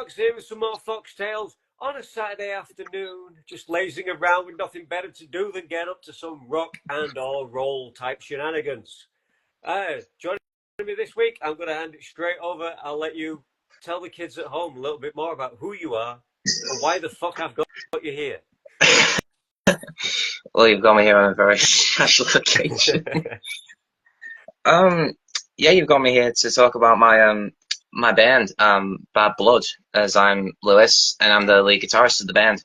Foxx here with some more Fox Tales on a Saturday afternoon, just lazing around with nothing better to do than get up to some rock and or roll type shenanigans. Joining me this week, I'm going to hand it straight over. I'll let you tell the kids at home a little bit more about who you are and why the fuck I've got you here. Well, you've got me here on a very special occasion. Um, yeah, you've got me here to talk about my band, Bad Blood, as I'm Lewis and I'm the lead guitarist of the band.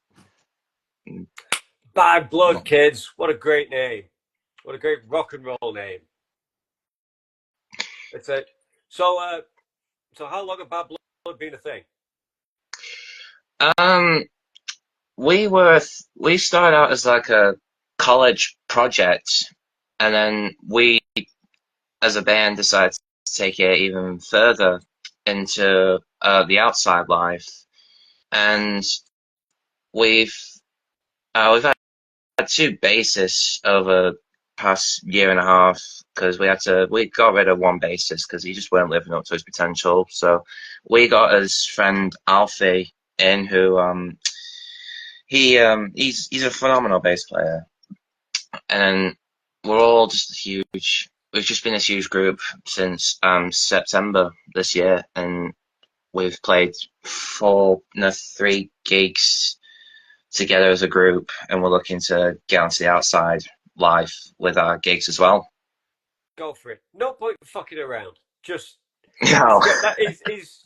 Bad Blood, kids. What a great name. What a great rock and roll name. It's a so uh so how long have Bad Blood been a thing? Um, we started out as like a college project, and then we, as a band, decided to take it even further into the outside life, and we've we've had two bassists over the past year and a half because we got rid of one bassist because he just weren't living up to his potential. So we got his friend Alfie in, who he's a phenomenal bass player, and we're all just a huge. We've just been this huge group since September this year, and we've played three gigs together as a group, and we're looking to get onto the outside live with our gigs as well. Go for it. No point fucking around. Just No, that is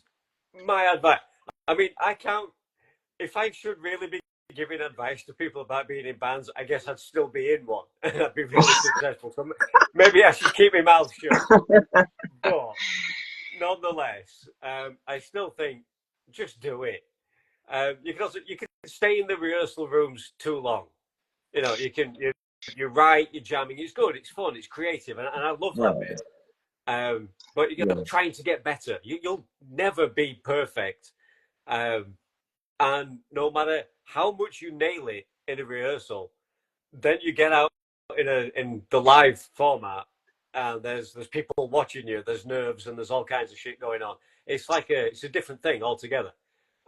my advice. I mean, I can't. If I should really be giving advice to people about being in bands, I guess I'd still be in one and I'd be really successful. So maybe I should keep my mouth shut. But nonetheless, I still think just do it. You can stay in the rehearsal rooms too long. You write, you're jamming. It's good. It's fun. It's creative, and I love that no, bit. But you're yeah, trying to get better. You'll never be perfect. Um, and no matter how much you nail it in a rehearsal, then you get out in the live format, and there's people watching you. There's nerves and there's all kinds of shit going on. It's a different thing altogether.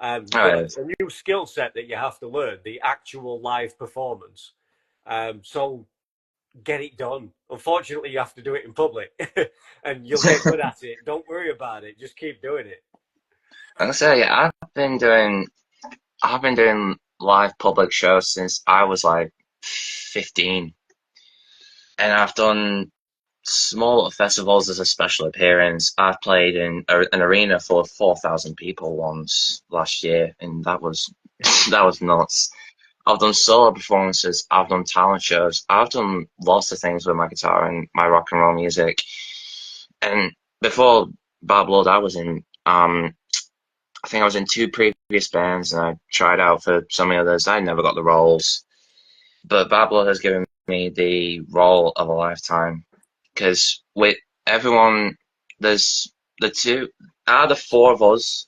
You've got no, a new skill set that you have to learn, the actual live performance. So get it done. Unfortunately, you have to do it in public, and you'll get good at it. Don't worry about it. Just keep doing it. I say I've been doing live public shows since I was like 15, and I've done small festivals as a special appearance. I've played in an arena for 4,000 people once last year, and that was that was nuts. I've done solo performances, I've done talent shows, I've done lots of things with my guitar and my rock and roll music. And before Bad Blood, I think I was in two previous bands, and I tried out for some of the others. I never got the roles, but Bad Blood has given me the role of a lifetime because with everyone, there's the two out of the four of us,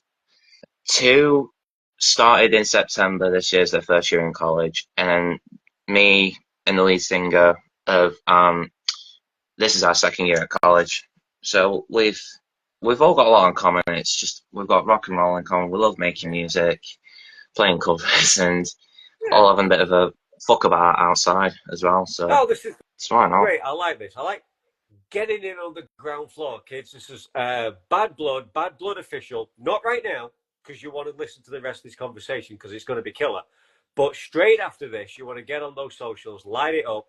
two started in September this year as their first year in college, and then me and the lead singer of this is our second year at college. So we've all got a lot in common. It's just we've got rock and roll in common. We love making music, playing covers, and Yeah. all having a bit of a fuck about outside as well. So Oh, this is it's why not? great. I like this. I like getting in on the ground floor, kids. This is Bad Blood official. Not right now, because you want to listen to the rest of this conversation because it's going to be killer. But straight after this, you want to get on those socials, light it up,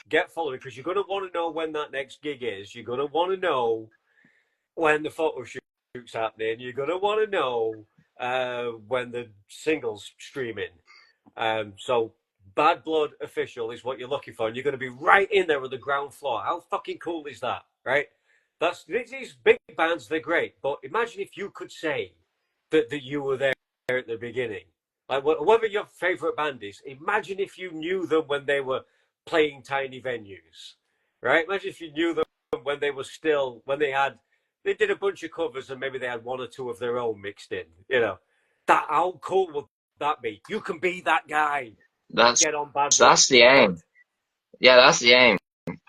get following, because you're going to want to know when that next gig is. You're going to want to know when the photo shoot's happening. You're going to want to know when the single's streaming. So Bad Blood official is what you're looking for, and you're going to be right in there on the ground floor. How fucking cool is that, right? That's these big bands. They're great, but imagine if you could say that you were there at the beginning. Like whatever your favorite band is, imagine if you knew them when they were playing tiny venues, right? Imagine if you knew them when they were still when they did a bunch of covers and maybe they had one or two of their own mixed in. That how cool would that be? You can be that guy. That's Get on Bad that's the Blood. aim. Yeah, that's the aim.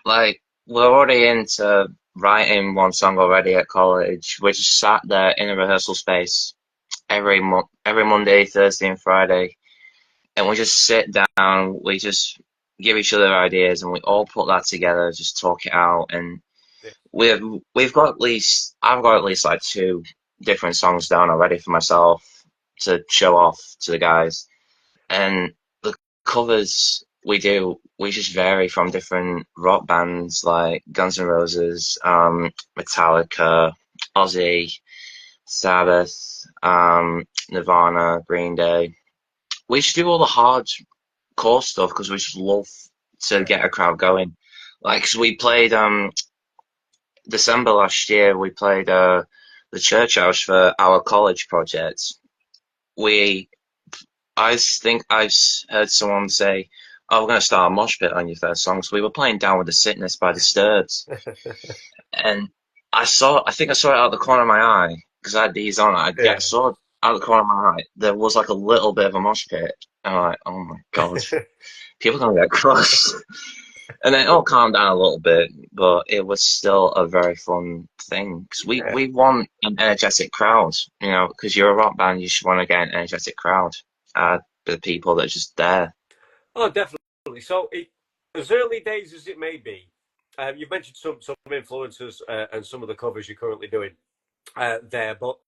Like we're already into writing one song already at college. We're just sat there in a rehearsal space, every Monday, Thursday, and Friday, and we just sit down. We just give each other ideas, and we all put that together, just talk it out, and Yeah. we've we've got at least I've got at least like two different songs down already for myself to show off to the guys. And the covers we just vary from different rock bands like Guns N' Roses, Metallica, Ozzy, Sabbath, Nirvana, Green Day. We just do all the hardcore stuff because we just love to Yeah. get a crowd going. Like, 'cause we played December last year, we played the church house for our college project. We I think I've heard someone say, "Oh, we're going to start a mosh pit on your first song." So we were playing "Down with the Sickness" by Disturbed, and I think I saw it out the corner of my eye because I had these on. Yeah. Saw out the corner of my eye there was like a little bit of a mosh pit, and I'm like, "Oh my God, people are going to get cross." And then it all calmed down a little bit, but it was still a very fun thing because Yeah. we want an energetic crowd, you know, because you're a rock band, you should want to get an energetic crowd. The people that are just there. Oh, definitely. So, as early days as it may be, you've mentioned some influencers and some of the covers you're currently doing there, but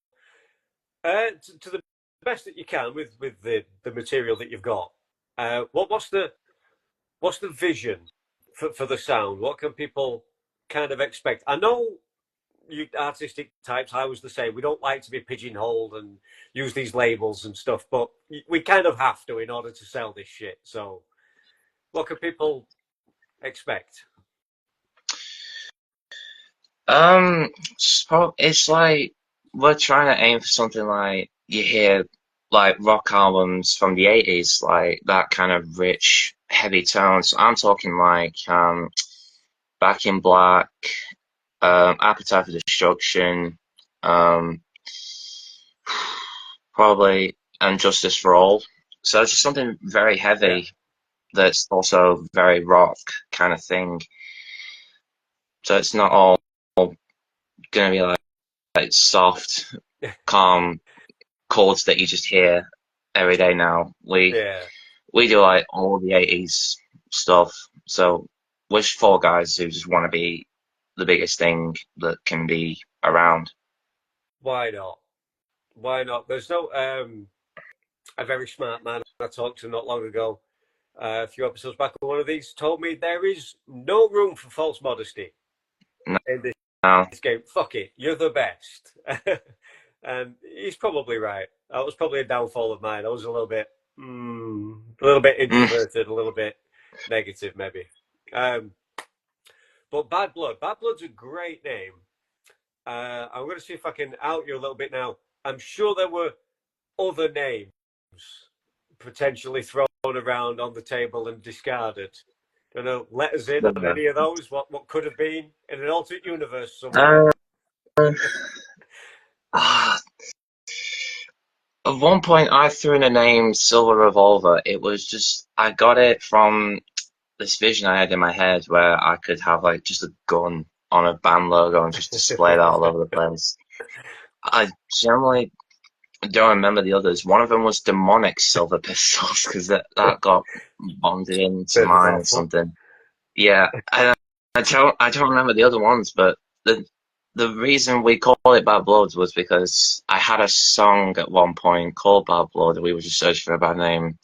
to the best that you can with the material that you've got, what's the vision for the sound? What can people kind of expect? I know you artistic types. I was the same. We don't like to be pigeonholed and use these labels and stuff, but we kind of have to in order to sell this shit. So, what can people expect? It's like we're trying to aim for something like you hear like rock albums from the 80s, like that kind of rich, heavy tone. So I'm talking like Back in Black, Appetite for Destruction, um, probably and Justice for All. So it's just something very Yeah. heavy that's also very rock kind of thing. So it's not all gonna be like soft, calm chords that you just hear every day now. Yeah. We do like all the 80s stuff. So we're just four guys who just want to be the biggest thing that can be around. Why not? Why not? There's no a very smart man I talked to not long ago, a few episodes back on one of these, told me there is no room for false modesty in Now, this game. Fuck it, you're the best. And he's probably right. That was probably a downfall of mine. I was a little bit mm, introverted, a little bit negative, maybe. Um, but Bad Blood's a great name. I'm going to see if I can out you a little bit now. I'm sure there were other names potentially thrown around on the table and discarded. Don't know. Let us in on any of those. What could have been in an alternate universe somewhere. uh, uh, at one point, I threw in a name Silver Revolver. It was just, I got it from this vision I had in my head where I could have like just a gun on a band logo and just display that all over the place. I generally don't remember the others. One of them was Demonic Silver Pistols because that got bonded into Bit of a mine or mouthful. something. Yeah, I don't remember the other ones, but the reason we call it Bad Blood was because I had a song at one point called Bad Blood. We were just searching for a bad name,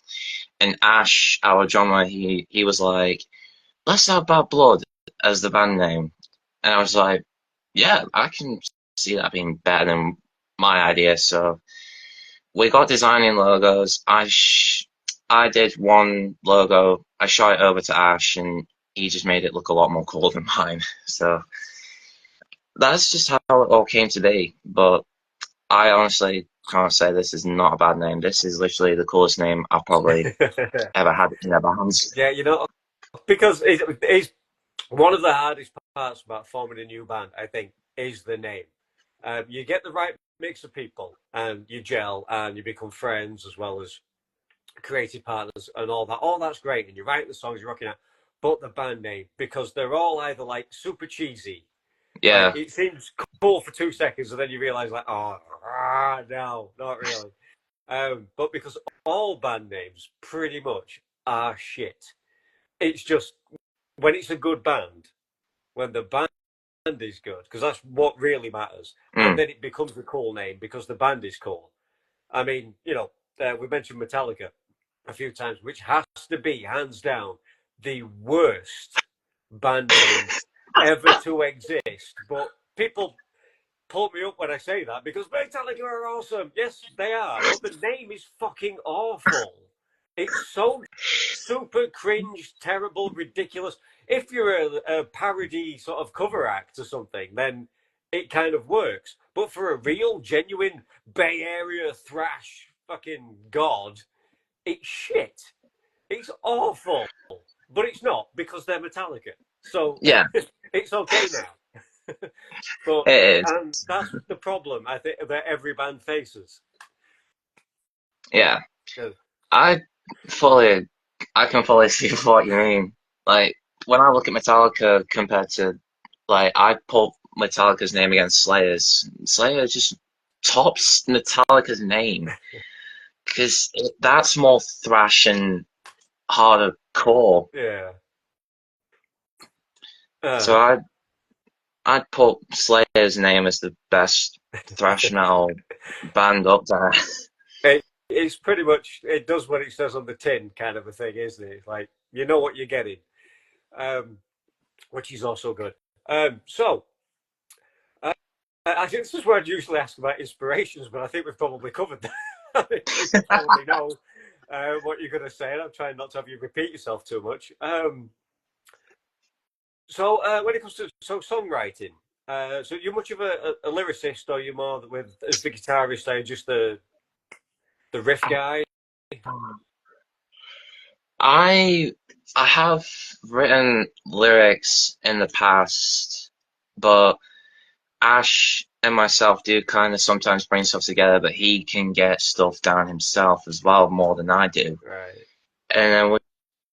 and Ash, our drummer, he was like, "Let's have Bad Blood as the band name," and I was like, "Yeah, I can see that being better than my idea." So we got designing logos. I did one logo. I shot it over to Ash, and he just made it look a lot more cool than mine. So that's just how it all came to be. But I honestly can't say this is not a bad name. This is literally the coolest name I've probably ever had in a band. Yeah, because it's one of the hardest parts about forming a new band, I think, is the name. You get the right mix of people and you gel and you become friends as well as creative partners and all that. All that's great. And you're writing the songs, you're rocking out. But the band name, because they're all either like super cheesy Yeah. Like it seems cool for 2 seconds, and then you realize like, oh, no, not really. But because all band names pretty much are shit. It's just when it's a good band, when the band is good, because that's what really matters, and Mm. then it becomes a cool name because the band is cool. I mean, we mentioned Metallica a few times, which has to be hands down the worst band name ever to exist. But people pull me up when I say that because Metallica are awesome. Yes, they are, but the name is fucking awful. It's so super cringe, terrible, ridiculous. If you're a parody sort of cover act or something, then it kind of works. But for a real, genuine Bay Area thrash fucking god, it's shit. It's awful. But it's not because they're Metallica. So Yeah, it's okay now. But it is. and that's the problem I think that every band faces. Yeah. Yeah. I fully, I can fully see what you mean. Like, when I look at Metallica compared to, like, I put Metallica's name against Slayer's, Slayer just tops Metallica's name because that's more thrash and harder core. Yeah. So I'd put Slayer's name as the best thrash metal band up there. It's pretty much it does what it says on the tin, kind of a thing, isn't it? Like you know what you're getting, um, which is also good. So I think this is where I'd usually ask about inspirations, but I think we've probably covered that. I think people probably know what you're going to say, and I'm trying not to have you repeat yourself too much. So when it comes to songwriting, so you're much of a lyricist, or you're more with as the guitarist, or just the riff guy? I I have written lyrics in the past, but Ash and myself do kind of sometimes bring stuff together, but he can get stuff down himself as well more than I do. Right. And then we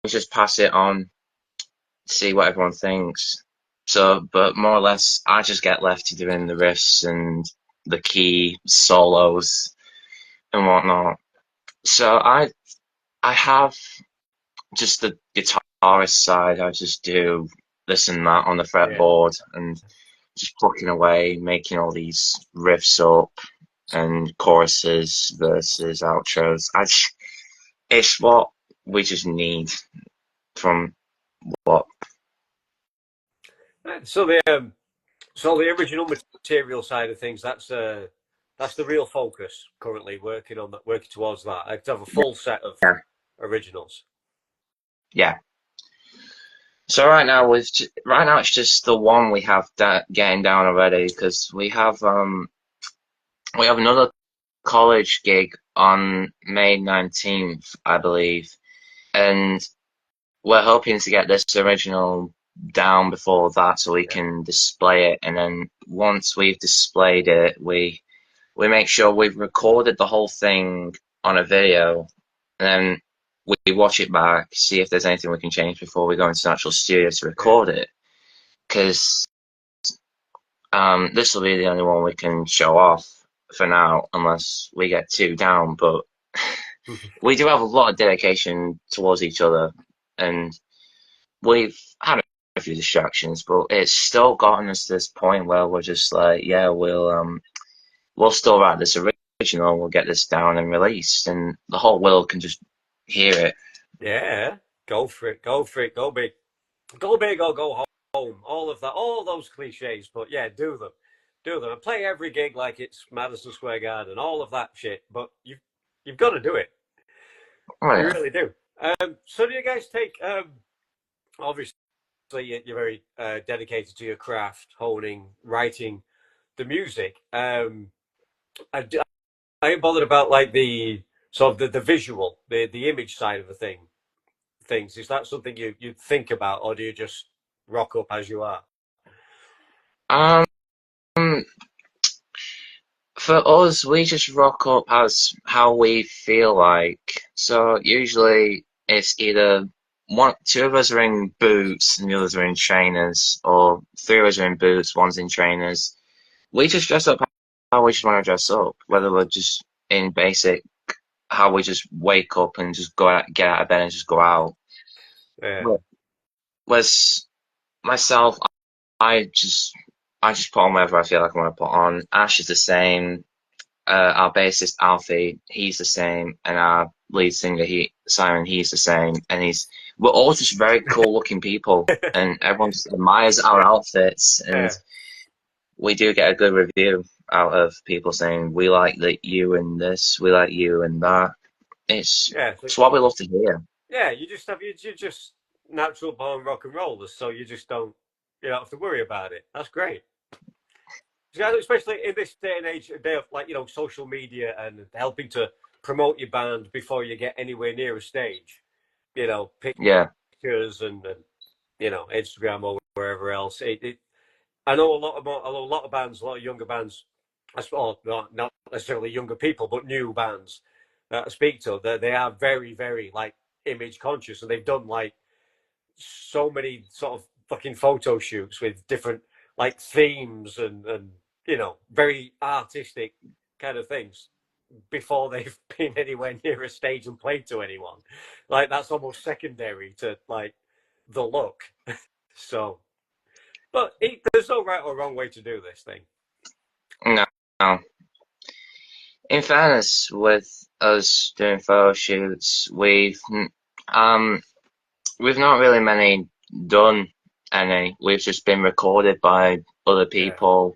just pass it on, see what everyone thinks. So, but more or less, I just get left to doing the riffs and the key solos and whatnot. So I have just the guitarist side. I just do this and that on the Yeah. fretboard and just plucking away, making all these riffs up and choruses, verses, outros. It's what we just need from what. So the original material side of things, that's the real focus currently working on that, working towards that. I have to have a full set of Yeah, originals. yeah. So right now it's just the one we have that getting down already because we have another college gig on May 19th, I believe, and we're hoping to get this original down before that so we Yeah. can display it. And then once we've displayed it, we make sure we've recorded the whole thing on a video, and then we watch it back, see if there's anything we can change before we go into the actual studio to Yeah. record it. Because this will be the only one we can show off for now, unless we get too down. But we do have a lot of dedication towards each other, and we've had a few distractions, but it's still gotten us to this point where we're just like, yeah, we'll still write this original, we'll get this down and released, and the whole world can just hear it. Yeah. Go for it. Go for it. Go big. Go big or go home. All of that. All those cliches. But yeah, do them. Do them. And play every gig like it's Madison Square Garden. All of that shit. But you've got to do it. Oh You yeah. really do. So do you guys take obviously you're very dedicated to your craft, honing, writing the music. I, I ain't bothered about like the sort of the visual, the image side of the things. Is that something you think about, or do you just rock up as you are? Um, for us, we just rock up as how we feel like. So usually it's either two of us are in boots and the others are in trainers, or three of us are in boots, one's in trainers. We just dress up how we just want to dress up, whether we're just in basic, how we just wake up and just go out, get out of bed and just go out. Yeah, But was myself, I just I just put on whatever I feel like I want to put on. Ash is the same. Our bassist Alfie, he's the same, and our lead singer, Simon, he's the same, and we're all just very cool looking people, and everyone just admires our outfits, and yeah, we do get a good review out of people saying we like you in this, we like you in that. yeah. So, It's what we love to hear. yeah, you're just natural born rock and rollers, so you don't have to worry about it. That's great. Yeah, especially in this day and age, a day of like social media and helping to promote your band before you get anywhere near a stage. Yeah, Pictures and Instagram or wherever else. I know a lot of bands, a lot of younger bands. Well, not necessarily younger people, but new bands that I speak to. They are very, very like image conscious, and they've done like so many sort of fucking photo shoots with different like themes and very artistic kind of things before they've been anywhere near a stage and played to anyone. Like that's almost secondary to like the look. So, but there's no right or wrong way to do this thing. no, no. In fairness, with us doing photo shoots, um we've not really many done any. We've just been recorded by other Yeah. people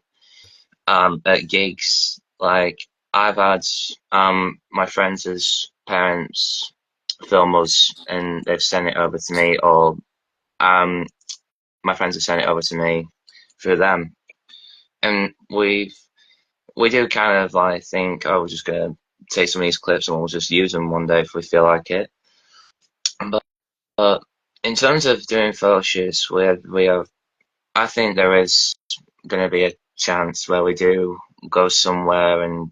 at gigs. Like I've had my friends' parents film us and they've sent it over to me, or um my friends have sent it over to me through them, and we do kind of like think, oh, we're just gonna take some of these clips and we'll just use them one day if we feel like it. But in terms of doing photo shoots, we have I think there is going to be a chance where we do go somewhere and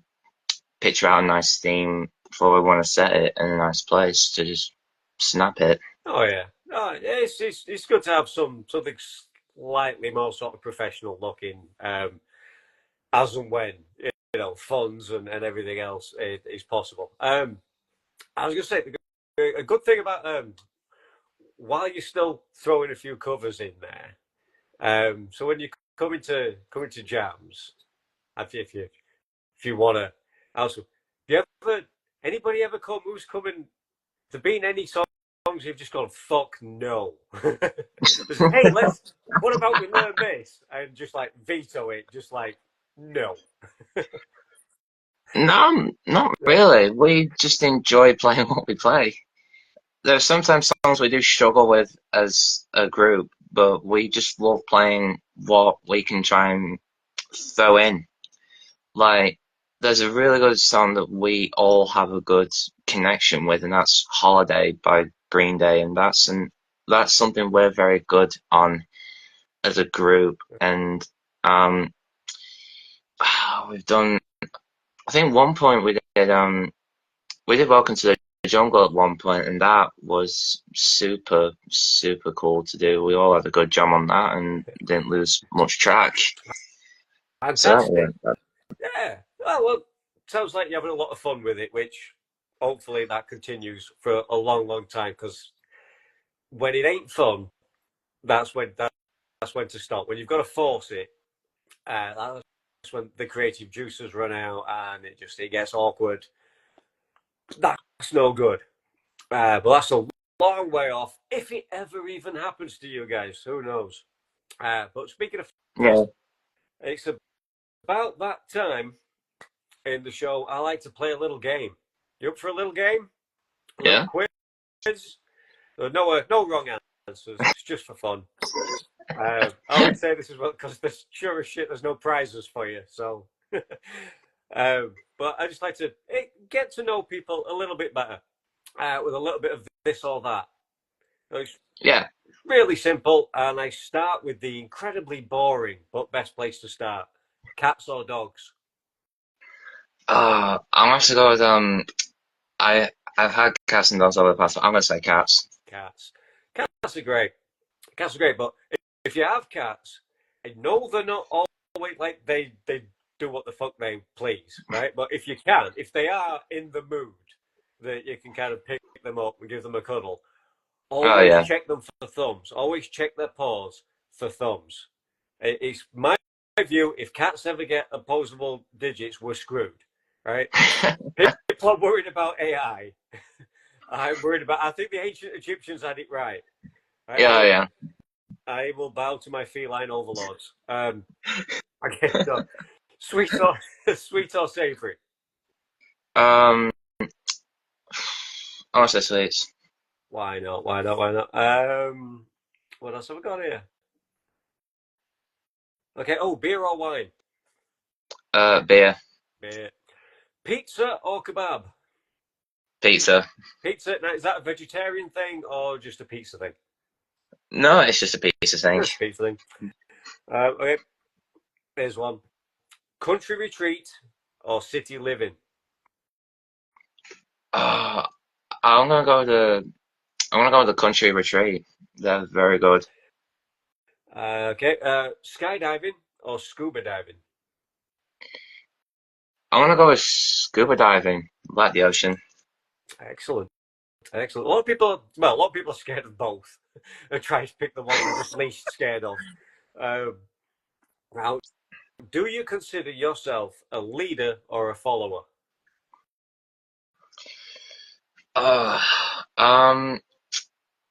picture out a nice theme before we want to set it in a nice place to just snap it. Oh yeah. No, it's good to have something slightly more sort of professional looking, as and when funds and everything else is possible. I was going to say a good thing about while you're still throwing a few covers in there. So when you come into jams, if you want to, also, do you ever anybody ever come who's coming? There been any songs you've just gone fuck no? Just, hey, let's. What about we learn this and just like veto it? Just like no. No, not really. We just enjoy playing what we play. There's sometimes songs we do struggle with as a group, but we just love playing what we can try and throw in. Like, there's a really good song that we all have a good connection with, and that's "Holiday" by Green Day, and that's something we're very good on as a group. And um, we've done. I think one point we did "Welcome to the Jungle" at one point, and that was super super cool to do. We all had a good jam on that, and didn't lose much track. So Fantastic. Yeah. Well, sounds like you're having a lot of fun with it, which hopefully that continues for a long, long time. Because when it ain't fun, that's when to stop. When you've got to force it, that's when the creative juices run out and it gets awkward. That's no good. But that's a long way off. If it ever even happens to you guys, who knows? But speaking of yeah, fest, it's about that time in the show. I like to play a little game. You up for a little game? A little yeah, quiz? No wrong answers. It's just for fun. I always say this as well because there's sure as shit there's no prizes for you. So, but I just like to get to know people a little bit better with a little bit of this or that. It's yeah. really simple, and I start with the incredibly boring but best place to start: cats or dogs? I'm gonna have to go with I I've had cats and dogs over the past, but I'm gonna say cats. Cats. are great. Cats are great, but if you have cats, I know they're not always like they do what the fuck they please, right? But if you can, if they are in the mood, that you can kind of pick them up and give them a cuddle. Oh Always yeah. check them for thumbs. Always check their paws for thumbs. It's my view. If cats ever get opposable digits, we're screwed, right? People are worried about AI. I'm worried about. I think the ancient Egyptians had it right. Yeah, yeah. I will bow to my feline overlords. Okay, so sweet or sweet or savory. Um, honestly, sweets. Why not? Why not? Why not? What else have we got here? Okay. Oh, beer or wine? Beer, Beer. Pizza or kebab? pizza. Pizza. Now, is that a vegetarian thing or just a pizza thing? No, it's just a pizza thing. Just a pizza thing. Okay. Here's one. Country retreat or city living? Uh, I'm gonna go to I'm gonna go with the country retreat. They're very good. Okay. Skydiving or scuba diving? I'm gonna go with scuba diving. I like the ocean. Excellent. Excellent. A lot of people are scared of both and try to pick the one they're just least scared of. Um, now, do you consider yourself a leader or a follower? Uh, um,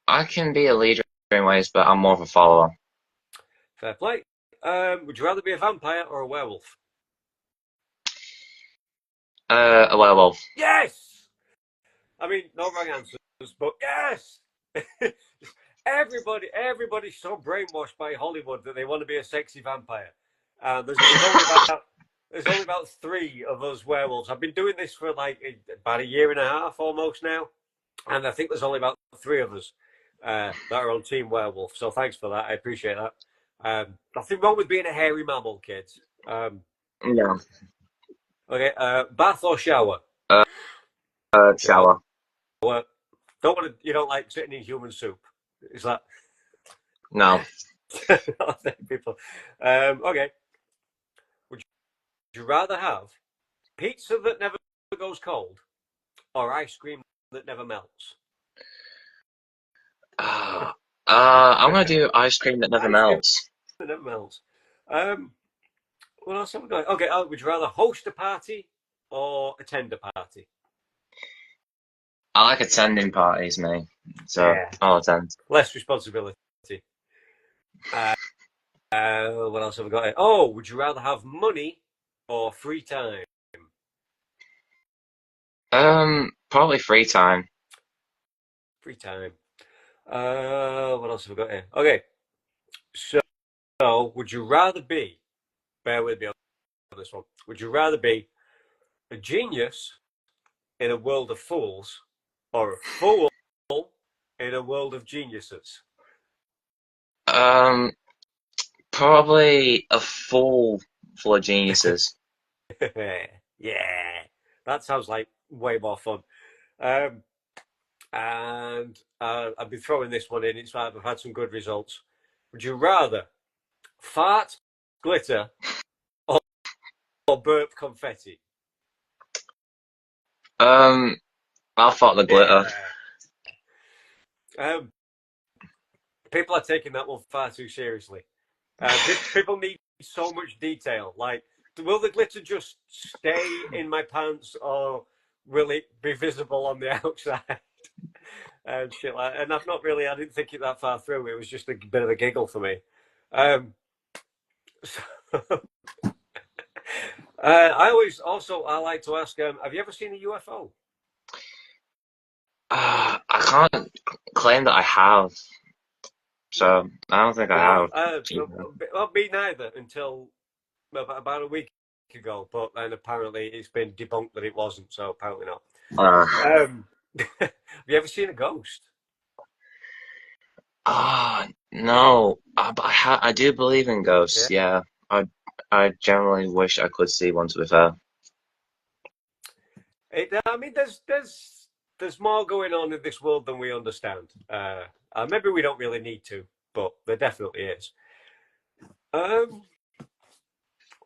I can be a leader in ways, but I'm more of a follower. Fair play. Would you rather be a vampire or a werewolf? A werewolf. Yes! I mean, no wrong answers, but yes! everybody's so brainwashed by Hollywood that they want to be a sexy vampire. There's only about three of us werewolves. I've been doing this for like about a year and a half almost now, and I think there's only about three of us that are on Team Werewolf. So thanks for that. I appreciate that. Nothing wrong with being a hairy mammal, kids. Yeah. Okay, bath or shower? Uh, Shower. shower. Don't want to. You don't like sitting in human soup. Is that No. people? Okay. Would you rather have pizza that never goes cold or ice cream that never melts? Uh, I'm gonna do ice cream that never Ice cream melts. that never melts. Um, what else have we got? Okay. Would you rather host a party or attend a party? I like attending parties, me. So Yeah. I'll attend. Less responsibility. Uh, what else have we got here? Oh, would you rather have money or free time? Probably free time. Free time. What else have we got here? Okay, so would you rather be? Bear with me on this one. Would you rather be a genius in a world of fools or a fool in a world of geniuses? Um, Probably a fool full of geniuses. Yeah, that sounds like way more fun. Um, and I've been throwing this one in. I've had some good results. Would you rather fart glitter or, or burp confetti? Um, I'll thought the glitter. Yeah. Um, People are taking that one far too seriously. People need so much detail. Like, will the glitter just stay in my pants, or will it be visible on the outside? And shit like. And I've not really. I didn't think it that far through. It was just a bit of a giggle for me. Um, so, I like to ask. Have you ever seen a UFO? I can't claim that I have, so I don't think I Well, have. Either. me neither until about a week ago. But then apparently it's been debunked that it wasn't. So apparently not. Uh, Have you ever seen a ghost? no. But I do believe in Yeah. ghosts. Yeah, I generally wish I could see one. To be fair. I mean, there's more going on in this world than we understand. Maybe we don't really need to, but there definitely is. Um,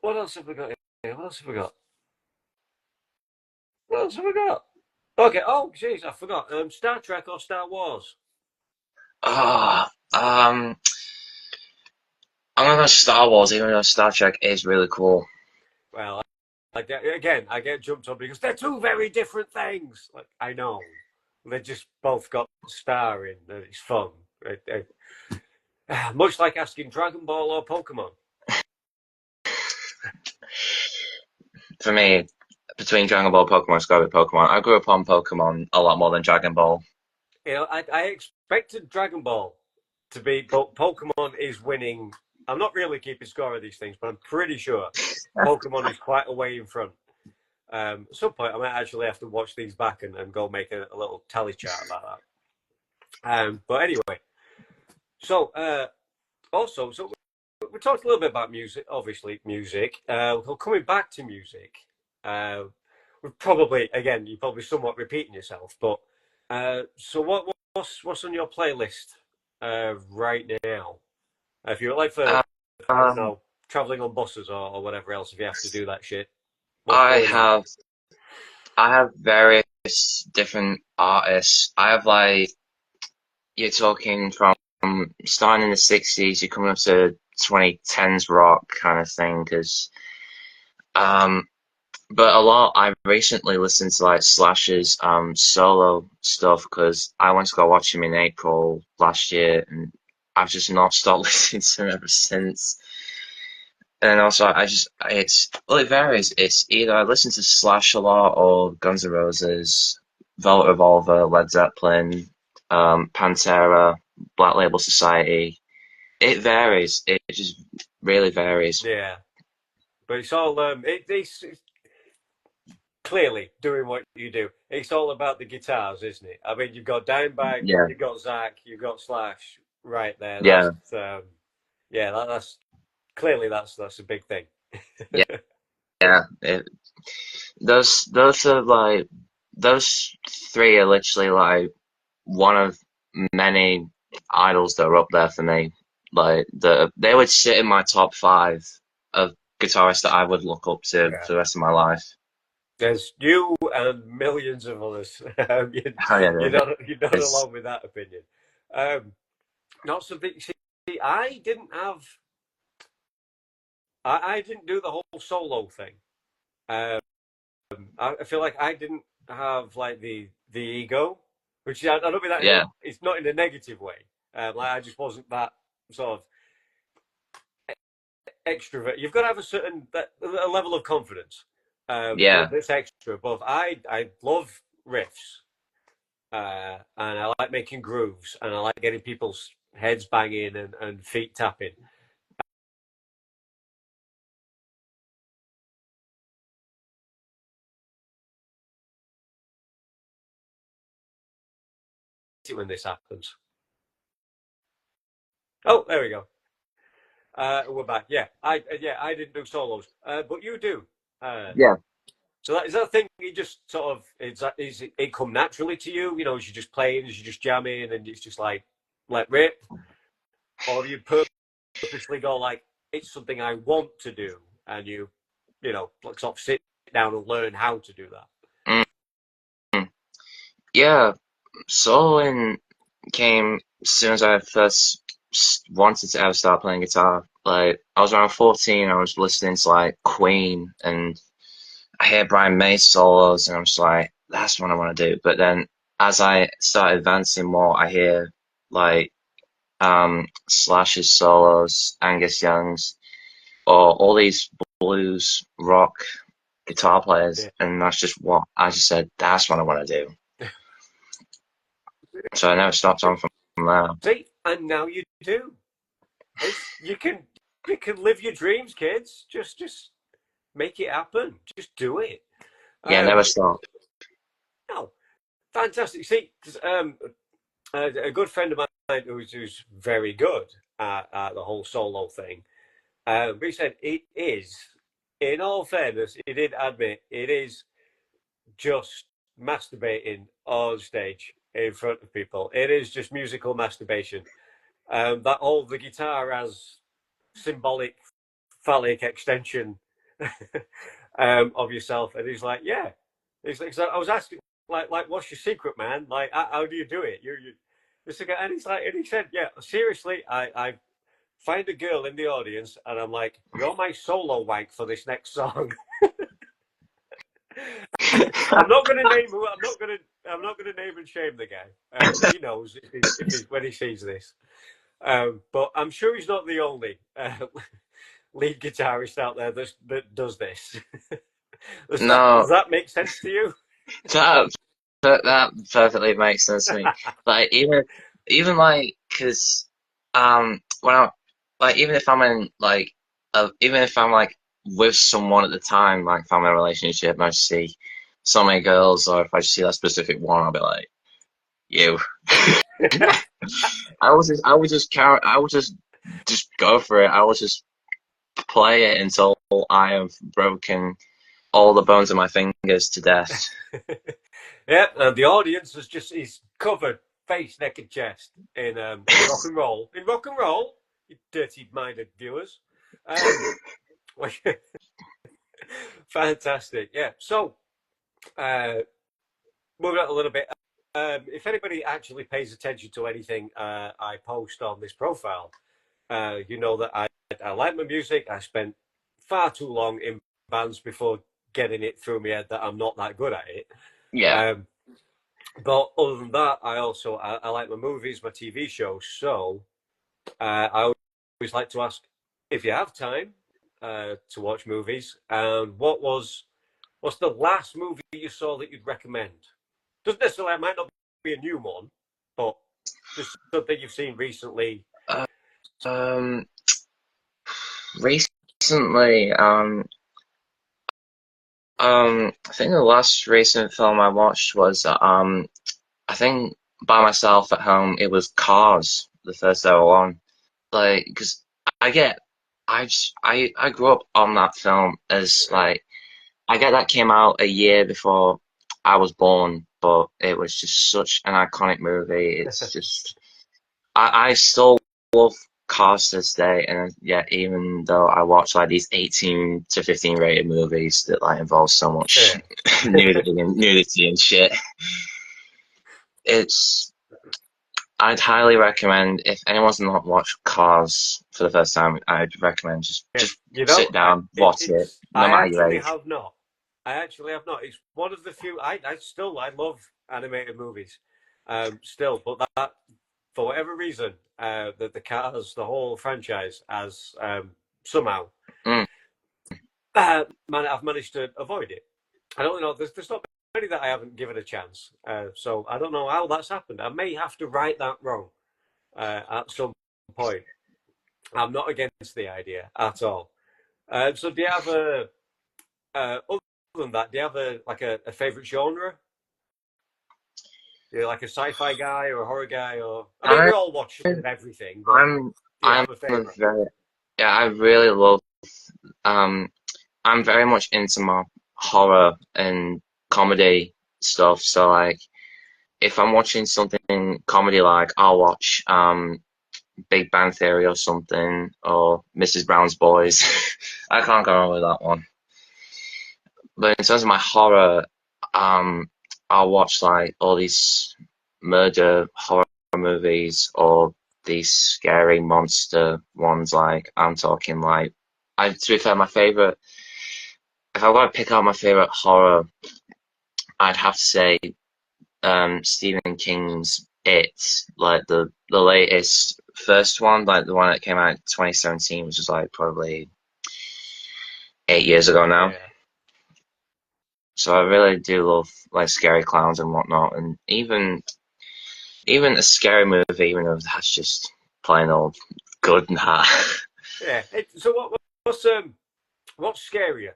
what else have we got here? What else have we got? What else have we got? Okay. Oh, jeez, I forgot. Star Trek or Star Wars? Ah, I'm gonna go Star Wars, even though Star Trek is really cool. Well, I get jumped on because they're two very different things. Like I know, they just both got star in, and it's fun. Much like asking Dragon Ball or Pokemon. For me, between Dragon Ball and Pokemon, it's gotta be Pokemon. I grew up on Pokemon a lot more than Dragon Ball. I expected Dragon Ball to be, but Pokemon is winning. I'm not really keeping score of these things, but I'm pretty sure Pokemon is quite a way in front. At some point, I might actually have to watch these back and go make a little tally chart about that. But anyway, so so we talked a little bit about music, obviously music. Coming back to music, uh, we're probably again you're probably somewhat repeating yourself, but so what's on your playlist right now? If you're like for I don't Um, know traveling on buses or whatever else, if you have to do that shit, what's I going on? have I have various different artists. I have like you're talking from starting in the 60s, you're coming up to 2010s rock kind of thing. Because um, but a lot I recently listened to like Slash's solo stuff because I went to go watch him in April last year, and I've just not stopped listening to him ever since. And also, it varies. It's either I listen to Slash a lot or Guns N' Roses, Velvet Revolver, Led Zeppelin, Pantera, Black Label Society. It varies. It just really varies. Yeah, but it's all it's clearly doing what you do. It's all about the guitars, isn't it? I mean, you've got Dimebag, Yeah, you've got Zach, you've got Slash right there. yeah, Yeah, that's clearly that's a big thing. yeah, yeah. Those are like those three are literally like one of many idols that are up there for me. Like they would sit in my top five of guitarists that I would look up to Yeah, for the rest of my life. there's you and millions of others. Oh yeah, You're not there's alone with that opinion. Um, Not something. See, I didn't have. I didn't do the whole solo thing. Um, I feel like I didn't have like the ego, which I don't mean that. yeah, It's not in a negative way. Like I just wasn't that sort of extrovert. You've got to have a certain a level of confidence yeah, that's extra. But I love riffs, and I like making grooves, and I like getting people's heads banging and feet tapping. When this happens. Oh, there we go. We're back. Yeah, I didn't do solos, but you do. Uh, yeah, so is that a thing you just sort of is it come naturally to you? You know, as you're just playing, as you're just jamming, and it's just like let rip, or you purposely go like it's something I want to do, and you know like sort of sit down and learn how to do that. mm, mm. Yeah. Soloing came as soon as I first wanted to ever start playing guitar. Like I was around 14, I was listening to like Queen and I hear Brian May's solos, and I'm just like, that's what I want to do. But then as I start advancing more, I hear like Slash's solos, Angus Young's, or all these blues rock guitar players, Yeah. and that's just what I just said. That's what I want to do. So I never stopped on from there. See, and now you do. It's you can live your dreams, kids. Just make it happen. Just do it. Yeah, Um, never stop. no, fantastic. See, 'cause, a good friend of mine who's very good at the whole solo thing. He said it is, in all fairness, he did admit it is just masturbating on stage. in front of people. It is just musical masturbation. That whole the guitar as symbolic phallic extension of yourself, and he's like, yeah. He's like, so I was asking, like, what's your secret, man? Like, how do you do it? You. This guy, and he's like, and he said, yeah, seriously, I find a girl in the audience, and I'm like, you're my solo wank for this next song. I'm not going to name who. I'm not going to. I'm not going to name and shame the guy. He knows if when he sees this. But I'm sure he's not the only lead guitarist out there that does this. Does No, that make sense to you? that that perfectly makes sense to me. Like even like because when I like even if I'm in like even if I'm like with someone at the time, like if I'm in a relationship and I see so many girls, or if I see that specific one, I'll be like, you. I would just go for it. I would just play it until I have broken all the bones of my fingers to death. Yeah, and the audience is covered face, neck, and chest in rock and roll. In rock and roll, you dirty-minded viewers. Um, fantastic. Yeah. So, uh, moving on a little bit. If anybody actually pays attention to anything I post on this profile, you know that I like my music. I spent far too long in bands before getting it through my head that I'm not that good at it. Yeah, Um, but other than that, I like my movies, my TV shows. So I always like to ask if you have time to watch movies. And what's the last movie you saw that you'd recommend? Doesn't necessarily it might not be a new one, but just something you've seen recently. uh, um, recently, I think the last recent film I watched was I think by myself at home. It was Cars, the first ever one. Like, because I get, I grew up on that film as like I get that came out a year before I was born, but it was just such an iconic movie. It's just I still love Cars to this day, and yeah, even though I watch like these 18 to 15 rated movies that like involve so much Yeah. nudity and shit, it's I'd highly recommend if anyone's not watched Cars for the first time, I'd recommend Yeah, just you sit know, down, watch it, it's no I matter your actually age. have not. I actually have not. It's one of the few. I love animated movies, still, but that for whatever reason, the Cars, the whole franchise, has somehow Mm. I've managed to avoid it. I don't know. There's not many that I haven't given a chance. So I don't know how that's happened. I may have to right that wrong at some point. I'm not against the idea at all. So do you have other than that? Do you have a favorite genre? You're like a sci-fi guy or a horror guy, or I mean, we I all watch everything, but I'm do you I'm have a a favorite? very yeah, I really love um I'm very much into my horror and comedy stuff. So like if I'm watching something comedy like I'll watch Big Bang Theory or something or Mrs. Brown's Boys. I can't go wrong with that one. But in terms of my horror, um I'll watch like all these murder horror movies or these scary monster ones like I'm talking like to be fair, my favorite if I want to pick out my favorite horror, I'd have to say Stephen King's It, like the latest first one, like the one that came out in 2017, which is like probably 8 years ago now. Yeah, So I really do love like scary clowns and whatnot, and even a scary movie, even though that's just plain old good and that. yeah. So what's scarier,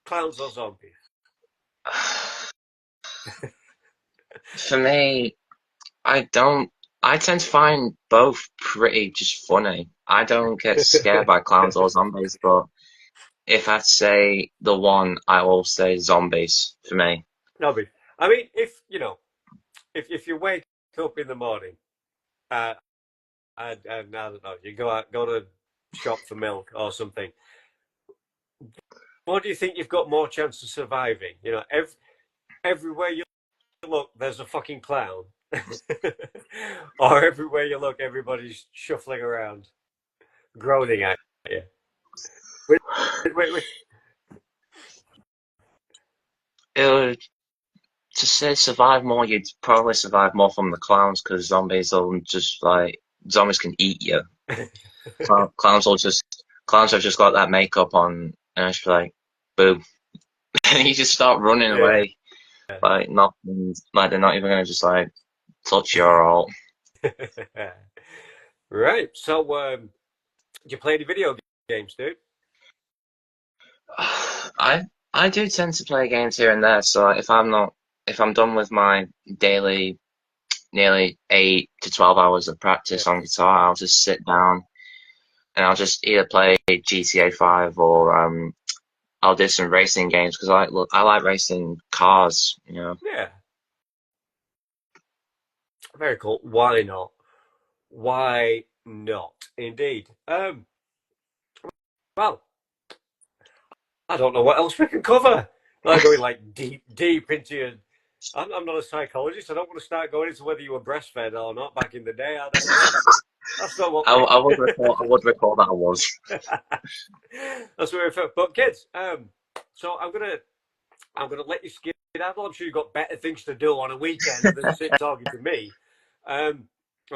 clowns or zombies? For me, I don't. I tend to find both pretty just funny. I don't get scared by clowns or zombies, but if I'd say the one, I will say zombies for me. No, but I mean, if you know, if you wake up in the morning, uh, and I don't know, you go out, go to shop for milk or something. What do you think you've got more chance of surviving? You know, everywhere you look, there's a fucking clown, or everywhere you look, everybody's shuffling around, groaning at you. Which, which, To say survive more, you'd probably survive more from the clowns because zombies can eat you. Clowns have just got that makeup on, and it's like, boom, and you just start running yeah. away, like nothing, like they're not even gonna just like touch you or all. Right. So, do you play any video games, dude? I I do tend to play games here and there, so if I'm done with my daily nearly 8 to 12 hours of Yeah. practice on guitar, I'll just sit down and I'll just either play GTA 5 or I'll do some racing games because I like racing cars, you know. Yeah. Very cool. Why not? Why not? Indeed. Well, I don't know what else we can cover. Like going like deep into your. I'm not a psychologist. I don't want to start going into whether you were breastfed or not back in the day. I don't know. That's not what we. I would recall that I was. That's what we're. But kids, so I'm gonna let you skedaddle. I'm sure you've got better things to do on a weekend than sit talking to me. Um,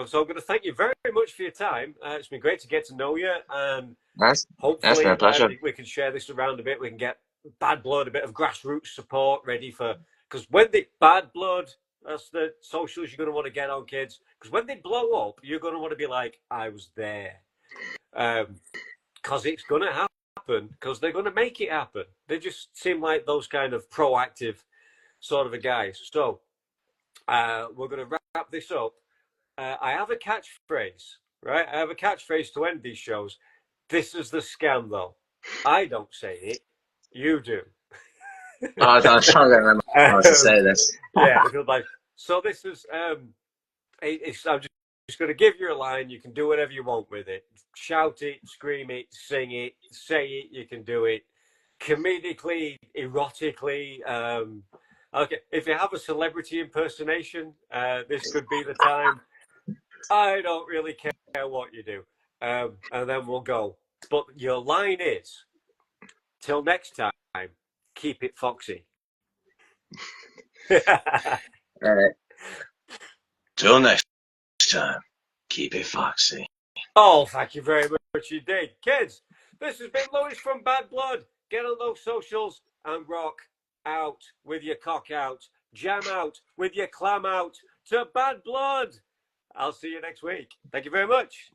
so I'm going to thank you very much for your time. It's been great to get to know you, and That's that's been a hopefully pleasure. we can share this around a bit. We can get Bad Blood, a bit of grassroots support ready for, because when they Bad Blood, that's the socials you're going to want to get on, kids. Because when they blow up, you're going to want to be like, I was there. Because it's going to happen, because they're going to make it happen. They just seem like those kind of proactive sort of a guys. So we're going to wrap this up. I have a catchphrase, right? I have a catchphrase to end these shows. This is the scam, though. I don't say it. You do. I'm trying to remember how to um, say this. yeah, it feels like so. This is I'm just going to give you a line. You can do whatever you want with it. Shout it, scream it, sing it, say it. You can do it comedically, erotically. Okay, if you have a celebrity impersonation, this could be the time. I don't really care what you do, and then we'll go. But your line is, till next time, keep it foxy. Uh, till next time, keep it foxy. Oh, thank you very much indeed. Kids, this has been Lewis from Bad Blood. Get on those socials and rock out with your cock out. Jam out with your clam out to Bad Blood. I'll see you next week. Thank you very much.